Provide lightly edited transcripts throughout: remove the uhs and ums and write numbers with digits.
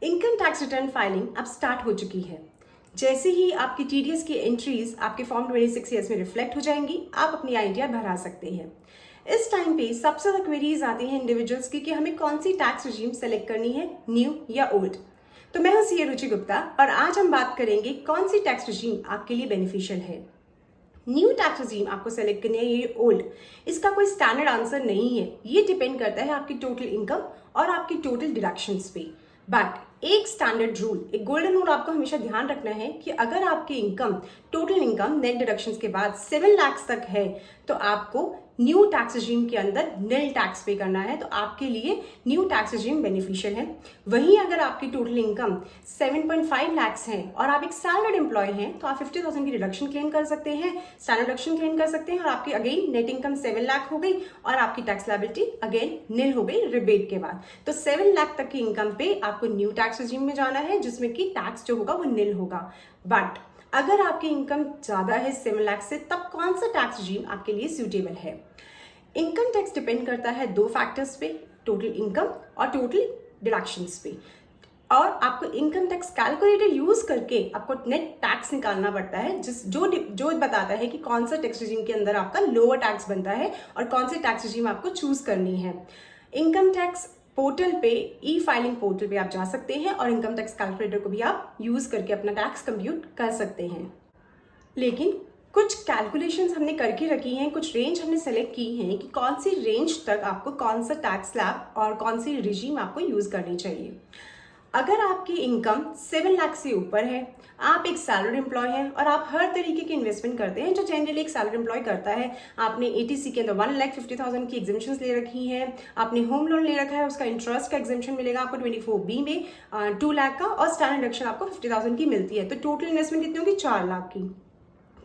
Income tax return filing अब start हो चुकी है। जैसे ही आपकी टीडीएस की एंट्रीज आपके फॉर्म 26 में रिफ्लेक्ट हो जाएंगी, आप अपनी आइडिया भरा सकते हैं। इस टाइम पे सबसे ज्यादा क्वेरीज आती हैं इंडिविजुअल्स की कि हमें कौन सी टैक्स रिजीम सेलेक्ट करनी है, न्यू या ओल्ड। तो मैं हूं सीए रुचि गुप्ता और आज हम बात करेंगे कौन सी टैक्स रिजीम आपके लिए बेनिफिशियल है। न्यू टैक्स रिजीम आपको सेलेक्ट करनी है, ये ओल्ड। इसका कोई स्टैंडर्ड आंसर नहीं है, ये डिपेंड करता है आपकी टोटल इनकम और आपकी टोटल डिडक्शंस पे। बट एक स्टैंडर्ड रूल, एक गोल्डन रूल आपको हमेशा ध्यान रखना है कि अगर आपकी income, total income net deductions के बाद 7 लाख तक है तो आपको न्यू टैक्स रिजीम के अंदर निल टैक्स पे करना है, तो आपके लिए न्यू टैक्स रिजीम बेनिफिशियल है। वहीं अगर आपकी टोटल इनकम 7.5 लाख है और आप एक स्टैंडर्ड एम्प्लॉय हैं तो आप 50,000 की डिडक्शन क्लेम कर सकते हैं, स्टैंडर्ड डिडक्शन क्लेम कर सकते हैं और आपकी अगेन नेट इनकम 7 लाख हो गई और आपकी टैक्स लायबिलिटी अगेन निल हो गई रिबेट के बाद। तो 7 लाख तक की इनकम पे आपको न्यू टैक्स रिजीम में जाना है, जिसमें कि टैक्स जो होगा वो निल होगा। बट अगर आपकी इनकम ज्यादा है 7 लाख से, तब कौन सा टैक्स रिजीम आपके लिए सूटेबल है? इनकम टैक्स डिपेंड करता है 2 फैक्टर्स पे, टोटल इनकम और टोटल डिडक्शंस पे। और आपको इनकम टैक्स कैलकुलेटर यूज करके आपको नेट टैक्स निकालना पड़ता है, जो बताता है कि कौन सा टैक्स रिजीम के अंदर आपका लोअर टैक्स बनता है और कौन सी टैक्स रिजीम आपको चूज करनी है। इनकम टैक्स पोर्टल पे, ई फाइलिंग पोर्टल पे आप जा सकते हैं और इनकम टैक्स कैलकुलेटर को भी आप यूज करके अपना टैक्स कंप्यूट कर सकते हैं। लेकिन कुछ कैलकुलेशंस हमने करके रखी हैं, कुछ रेंज हमने सेलेक्ट की हैं कि कौन सी रेंज तक आपको कौन सा टैक्स स्लैब और कौन सी रिजीम आपको यूज करनी चाहिए। अगर आपकी इनकम 7 लाख से ऊपर है, आप एक सैलरी एम्प्लॉय हैं और आप हर तरीके की इन्वेस्टमेंट करते हैं जो जनरली एक सैलरी एम्प्लॉय करता है, आपने एटीसी के अंदर 1,50,000 की एग्जेम्पशंस ले रखी हैं, आपने होम लोन ले रखा है, उसका इंटरेस्ट का एग्जेम्पशन मिलेगा आपको 24B में 2 लाख का और स्टैंडर्ड डिडक्शन आपको 50,000 की मिलती है। तो टोटल इन्वेस्टमेंट कितनी होगी? 4 लाख की।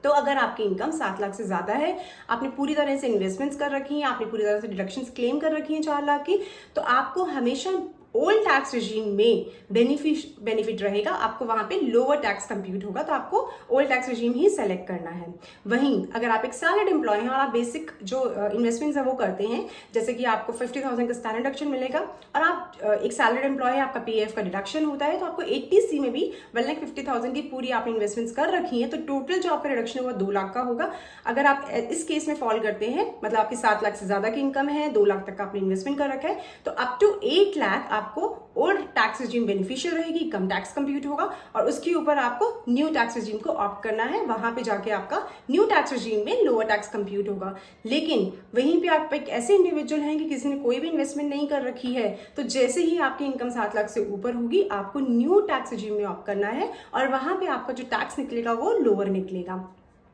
तो अगर आपकी इनकम 7 लाख से ज्यादा है, आपने पूरी तरह से इन्वेस्टमेंट्स कर रखी हैं, आपने पूरी तरह से डिडक्शंस क्लेम कर रखी हैं 4 लाख की, तो आपको हमेशा ओल्ड टैक्स रिजीम में बेनिफिट रहेगा, आपको वहां पे लोअर टैक्स कंप्यूट होगा, तो आपको ओल्ड टैक्स रिजीम ही सेलेक्ट करना है। वहीं अगर आप एक सैलरीड एम्प्लॉय हैं और आप बेसिक जो इन्वेस्टमेंट्स है वो करते हैं, जैसे कि आपको 50,000 का स्टैंडर्ड डिडक्शन मिलेगा और आप एक सैलरीड एम्प्लॉय है, आपका पीएफ का डिडक्शन होता है, तो आपको 80C में भी 1,50,000 की पूरी आपने इन्वेस्टमेंट्स कर रखी है, तो टोटल जो आपका डिडक्शन होगा 2 लाख का होगा। अगर आप इस केस में फॉल करते हैं, मतलब आपकी 7 लाख से ज्यादा की इनकम है, 2 लाख तक का आपने इन्वेस्टमेंट कर रखा है, तो अप टू 8 लाख आपको ओल्ड टैक्स रिजीम बेनिफिशियल रहेगी, कम टैक्स कंप्यूट होगा और उसके ऊपर आपको न्यू टैक्स रिजीम को ऑप्ट करना है, वहां पे जाके आपका न्यू टैक्स रिजीम में लोअर टैक्स कंप्यूट होगा। लेकिन वहीं पे आप एक ऐसे इंडिविजुअल हैं कि किसी ने कोई भी इन्वेस्टमेंट नहीं कर रखी है, तो जैसे ही आपकी इनकम 7 लाख से ऊपर होगी, आपको न्यू टैक्स रिजीम में ऑप्ट करना है और वहां पे आपका जो टैक्स निकलेगा वो लोअर निकलेगा।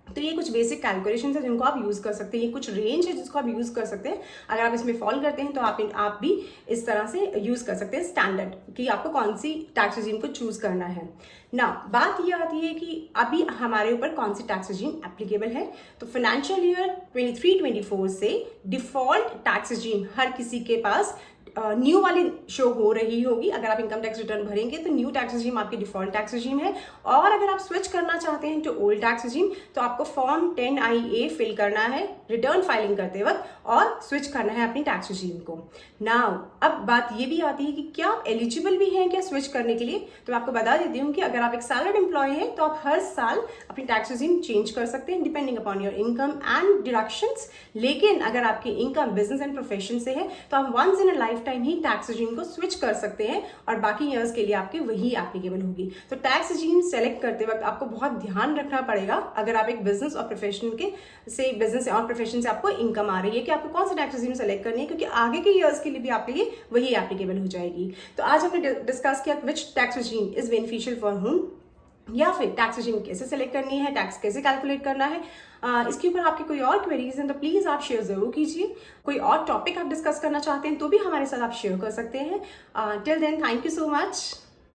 तो ये कुछ बेसिक कैलकुलेशन है जिनको आप यूज कर सकते हैं, ये कुछ रेंज है जिसको आप यूज कर सकते हैं। अगर आप इसमें फॉल करते हैं तो आप भी इस तरह से यूज कर सकते हैं स्टैंडर्ड, कि आपको कौन सी टैक्स रिजीम को चूज करना है ना। बात ये आती है कि अभी हमारे ऊपर कौन सी टैक्स रिजीम एप्लीकेबल है। तो फाइनेंशियल ईयर 23-24 से डिफॉल्ट टैक्स रिजीम हर किसी के पास न्यू वाली शो हो रही होगी। अगर आप इनकम टैक्स रिटर्न भरेंगे तो न्यू टैक्स रिजीम आपकी डिफॉल्ट टैक्स रिजीम है, और अगर आप स्विच करना चाहते हैं टू ओल्ड टैक्स रिजीम तो आपको फॉर्म 10IA फिल करना है रिटर्न फाइलिंग करते वक्त और स्विच करना है अपनी टैक्स रिजीम को। नाउ अब बात ये भी आती है कि क्या आप एलिजिबल भी हैं क्या स्विच करने के लिए। तो मैं आपको बता देती हूँ कि अगर आप एक सैलरीड एम्प्लॉय हैं तो आप हर साल अपनी टैक्स रिजीम चेंज कर सकते हैं depending upon your income and deductions. लेकिन अगर आपकी इनकम बिजनेस एंड प्रोफेशन से है तो आप once in a life time ही टैक्स रिजीम को स्विच कर सकते हैं और बाकी ईयर्स के लिए आपकी वही एप्लीकेबल होगी। तो टैक्स रिजीम सेलेक्ट करते वक्त आपको बहुत ध्यान रखना पड़ेगा, अगर आप एक बिजनेस और प्रोफेशन से आपको इनकम आ रही है, कि आपको कौन सा टैक्स रिजीम सेलेक्ट करनी है, क्योंकि आगे के ईयर्स के लिए भी आपके लिए वही एप्लीकेबल हो जाएगी। तो आज हमने डिस्कस किया which tax regime is beneficial for home, या फिर टैक्स रिजीम कैसे सेलेक्ट करनी है, टैक्स कैसे कैलकुलेट करना है। इसके ऊपर आपके कोई और क्वेरीज हैं तो प्लीज आप शेयर जरूर कीजिए। कोई और टॉपिक आप डिस्कस करना चाहते हैं तो भी हमारे साथ आप शेयर कर सकते हैं। Till then, thank you so much.